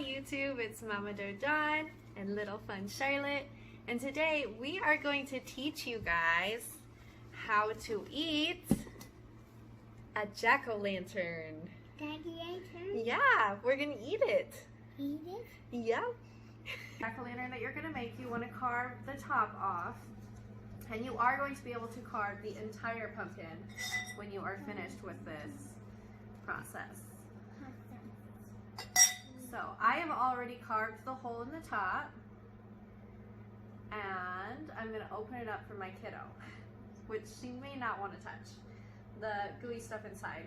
YouTube, it's Mama Doe Dawn and Little Fun Charlotte, and today we are going to teach you guys how to eat a jack-o'-lantern. Jack-o'-lantern? Yeah, we're gonna eat it. Eat it? Yeah. Jack-o'-lantern that you're gonna make, you want to carve the top off, and you are going to be able to carve the entire pumpkin when you are finished with this process. So I have already carved the hole in the top, and I'm going to open it up for my kiddo, which she may not want to touch the gooey stuff inside.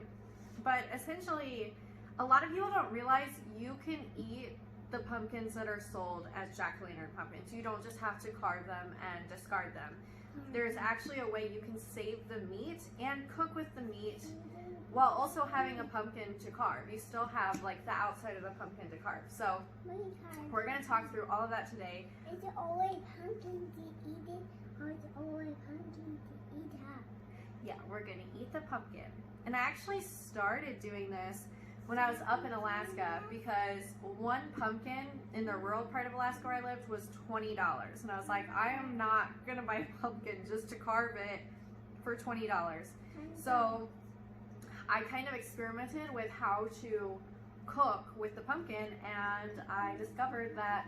But essentially, a lot of people don't realize you can eat the pumpkins that are sold as jack-o'-lantern pumpkins. You don't just have to carve them and discard them. There's actually a way you can save the meat and cook with the meat while also having a pumpkin to carve. You still have like the outside of the pumpkin to carve. So we're going to talk through all of that today. Is it always pumpkin to eat it, or is it always pumpkin to eat it? Yeah, we're going to eat the pumpkin. And I actually started doing this when I was up in Alaska, because one pumpkin in the rural part of Alaska where I lived was $20. And I was like, I am not going to buy a pumpkin just to carve it for $20. So I kind of experimented with how to cook with the pumpkin, and I discovered that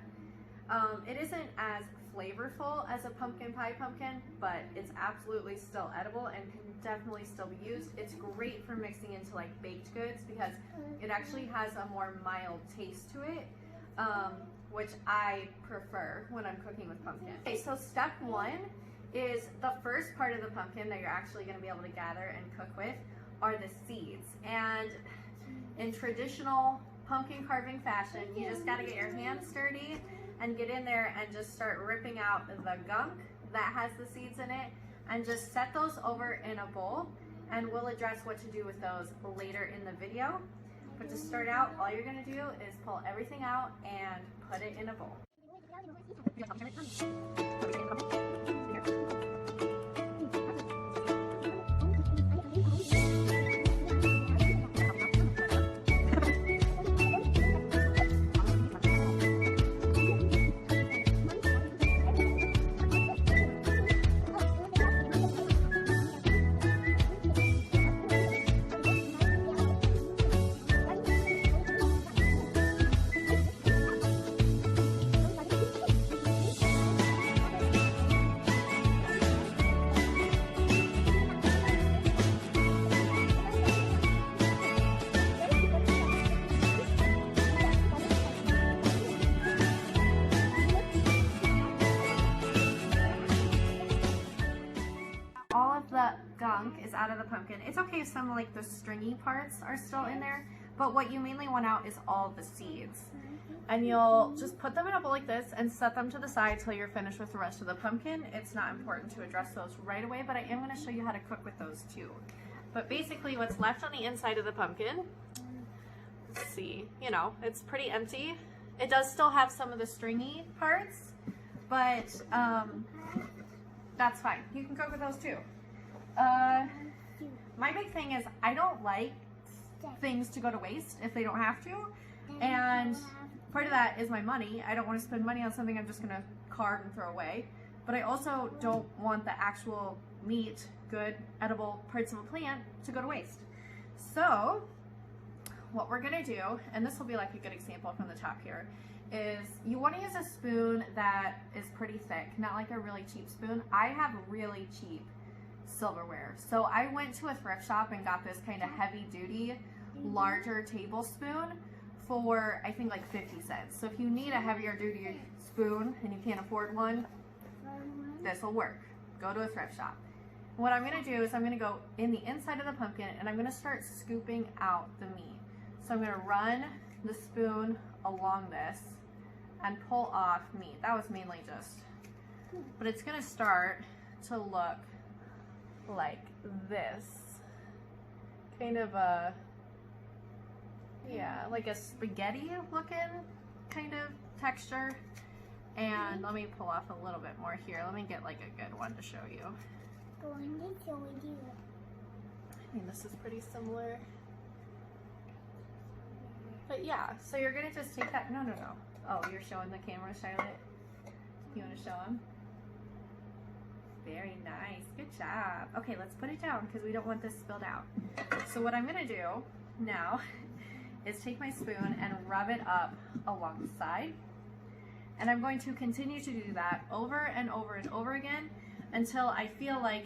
it isn't as flavorful as a pumpkin pie pumpkin, but it's absolutely still edible and can definitely still be used. It's great for mixing into like baked goods because it actually has a more mild taste to it, which I prefer when I'm cooking with pumpkin. Okay, so step one is the first part of the pumpkin that you're actually going to be able to gather and cook with are the seeds. And in traditional pumpkin carving fashion, you just got to get your hands sturdy and get in there and just start ripping out the gunk that has the seeds in it, and just set those over in a bowl, and we'll address what to do with those later in the video. But to start out, all you're going to do is pull everything out and put it in a bowl. All of the gunk is out of the pumpkin. It's okay if some like the stringy parts are still in there, but what you mainly want out is all the seeds. And you'll just put them in a bowl like this and set them to the side till you're finished with the rest of the pumpkin. It's not important to address those right away, but I am going to show you how to cook with those too. But basically what's left on the inside of the pumpkin, let's see, you know, it's pretty empty. It does still have some of the stringy parts, but that's fine. You can cook with those too. My big thing is I don't like things to go to waste if they don't have to. And part of that is my money. I don't want to spend money on something I'm just going to carve and throw away. But I also don't want the actual meat, good, edible parts of a plant to go to waste. So what we're going to do, and this will be like a good example from the top here, is you want to use a spoon that is pretty thick, not like a really cheap spoon. I have really cheap silverware. So I went to a thrift shop and got this kind of heavy duty, larger tablespoon for I think like 50 cents. So if you need a heavier duty spoon and you can't afford one, this will work. Go to a thrift shop. What I'm going to do is I'm going to go in the inside of the pumpkin and I'm going to start scooping out the meat. So I'm going to run the spoon along this and pull off meat. That was mainly just, but it's going to start to look like this, kind of a, yeah, like a spaghetti looking kind of texture. And let me pull off a little bit more here. Let me get like a good one to show you. I mean, this is pretty similar. But yeah, so you're gonna just take that, no. Oh, you're showing the camera, Charlotte? You wanna show them? Very nice, good job. Okay, let's put it down because we don't want this spilled out. So what I'm gonna do now is take my spoon and rub it up along the side. And I'm going to continue to do that over and over and over again until I feel like,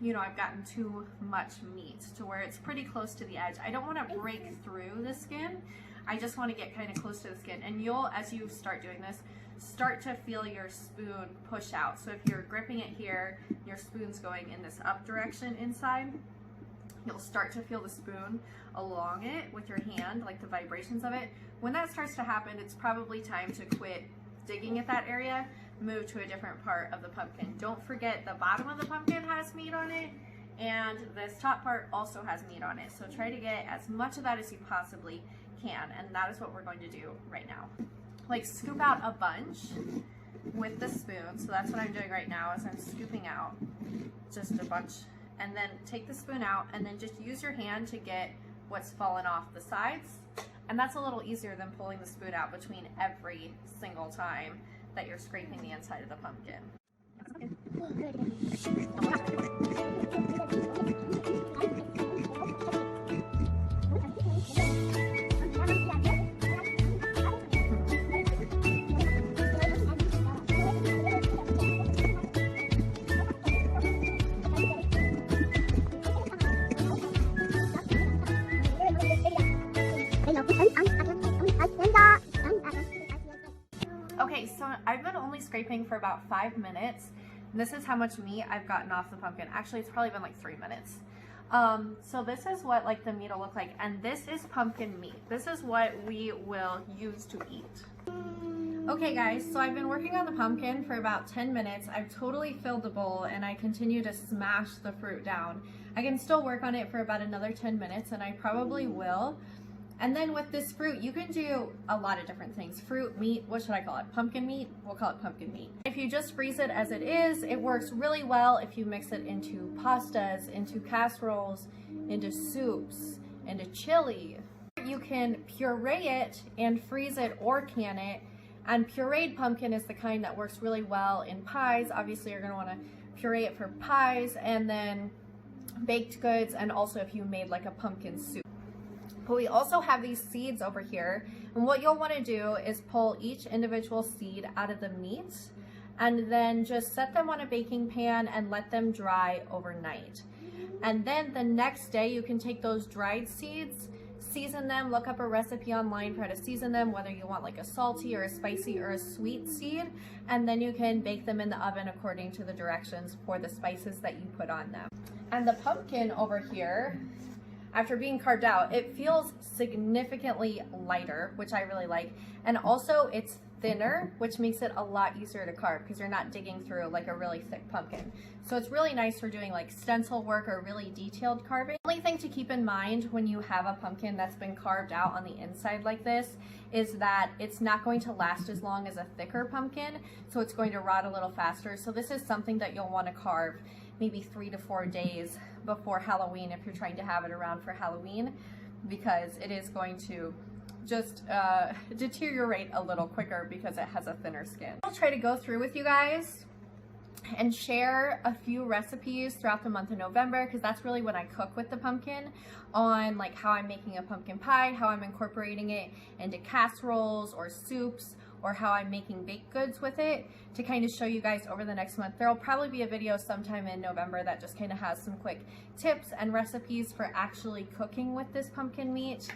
you know, I've gotten too much meat to where it's pretty close to the edge. I don't want to break through the skin. I just want to get kind of close to the skin. And you'll, as you start doing this, start to feel your spoon push out. So if you're gripping it here, your spoon's going in this up direction inside, you'll start to feel the spoon along it with your hand, like the vibrations of it. When that starts to happen, it's probably time to quit digging at that area, move to a different part of the pumpkin. Don't forget the bottom of the pumpkin has meat on it, and this top part also has meat on it. So try to get as much of that as you possibly can, and that is what we're going to do right now. Like scoop out a bunch with the spoon. So that's what I'm doing right now, is I'm scooping out just a bunch, and then take the spoon out and then just use your hand to get what's fallen off the sides. And that's a little easier than pulling the spoon out between every single time that you're scraping the inside of the pumpkin. Okay, so I've been only scraping for about 5 minutes. This is how much meat I've gotten off the pumpkin. Actually, it's probably been like 3 minutes. So this is what like the meat will look like, and this is pumpkin meat. This is what we will use to eat. Okay guys, so I've been working on the pumpkin for about 10 minutes. I've totally filled the bowl and I continue to smash the fruit down. I can still work on it for about another 10 minutes, and I probably will. And then with this fruit, you can do a lot of different things. Fruit, meat, what should I call it? Pumpkin meat? We'll call it pumpkin meat. If you just freeze it as it is, it works really well if you mix it into pastas, into casseroles, into soups, into chili. You can puree it and freeze it or can it. And pureed pumpkin is the kind that works really well in pies. Obviously, you're gonna wanna puree it for pies, and then baked goods, and also if you made like a pumpkin soup. But we also have these seeds over here, and what you'll want to do is pull each individual seed out of the meat and then just set them on a baking pan and let them dry overnight. And then the next day you can take those dried seeds, season them, look up a recipe online for how to season them, whether you want like a salty or a spicy or a sweet seed, and then you can bake them in the oven according to the directions for the spices that you put on them. And the pumpkin over here, after being carved out, it feels significantly lighter, which I really like. And also it's thinner, which makes it a lot easier to carve because you're not digging through like a really thick pumpkin. So it's really nice for doing like stencil work or really detailed carving. The only thing to keep in mind when you have a pumpkin that's been carved out on the inside like this is that it's not going to last as long as a thicker pumpkin, so it's going to rot a little faster. So this is something that you'll want to carve maybe 3 to 4 days before Halloween if you're trying to have it around for Halloween, because it is going to just deteriorate a little quicker because it has a thinner skin. I'll try to go through with you guys and share a few recipes throughout the month of November, because that's really when I cook with the pumpkin, on like how I'm making a pumpkin pie, how I'm incorporating it into casseroles or soups, or how I'm making baked goods with it, to kind of show you guys over the next month. There'll probably be a video sometime in November that just kind of has some quick tips and recipes for actually cooking with this pumpkin meat.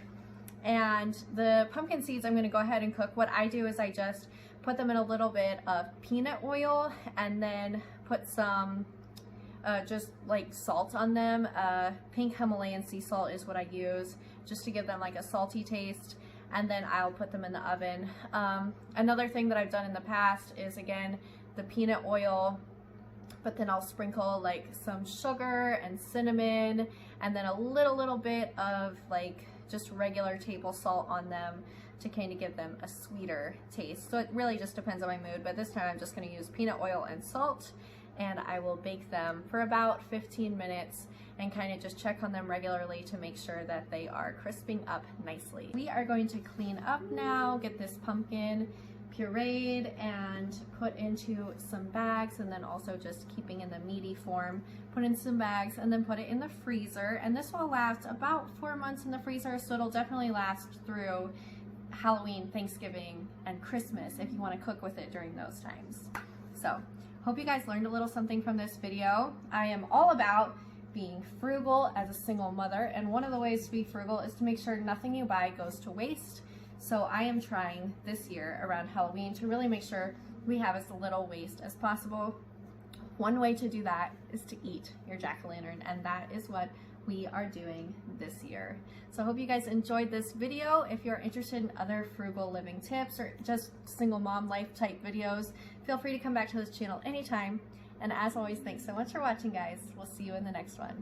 And the pumpkin seeds I'm gonna go ahead and cook. What I do is I just put them in a little bit of peanut oil and then put some just like salt on them. Pink Himalayan sea salt is what I use, just to give them like a salty taste. And then I'll put them in the oven. Another thing that I've done in the past is, again, the peanut oil, but then I'll sprinkle like some sugar and cinnamon, and then a little bit of like just regular table salt on them to kind of give them a sweeter taste. So it really just depends on my mood, but this time I'm just gonna use peanut oil and salt, and I will bake them for about 15 minutes and kind of just check on them regularly to make sure that they are crisping up nicely. We are going to clean up now, get this pumpkin pureed and put into some bags, and then also just keeping in the meaty form, put in some bags and then put it in the freezer. And this will last about 4 months in the freezer, so it'll definitely last through Halloween, Thanksgiving, and Christmas if you want to cook with it during those times. So hope you guys learned a little something from this video. I am all about being frugal as a single mother, and one of the ways to be frugal is to make sure nothing you buy goes to waste. So I am trying this year around Halloween to really make sure we have as little waste as possible. One way to do that is to eat your jack-o'-lantern, and that is what we are doing this year. So I hope you guys enjoyed this video. If you're interested in other frugal living tips or just single mom life type videos, feel free to come back to this channel anytime. And as always, thanks so much for watching, guys. We'll see you in the next one.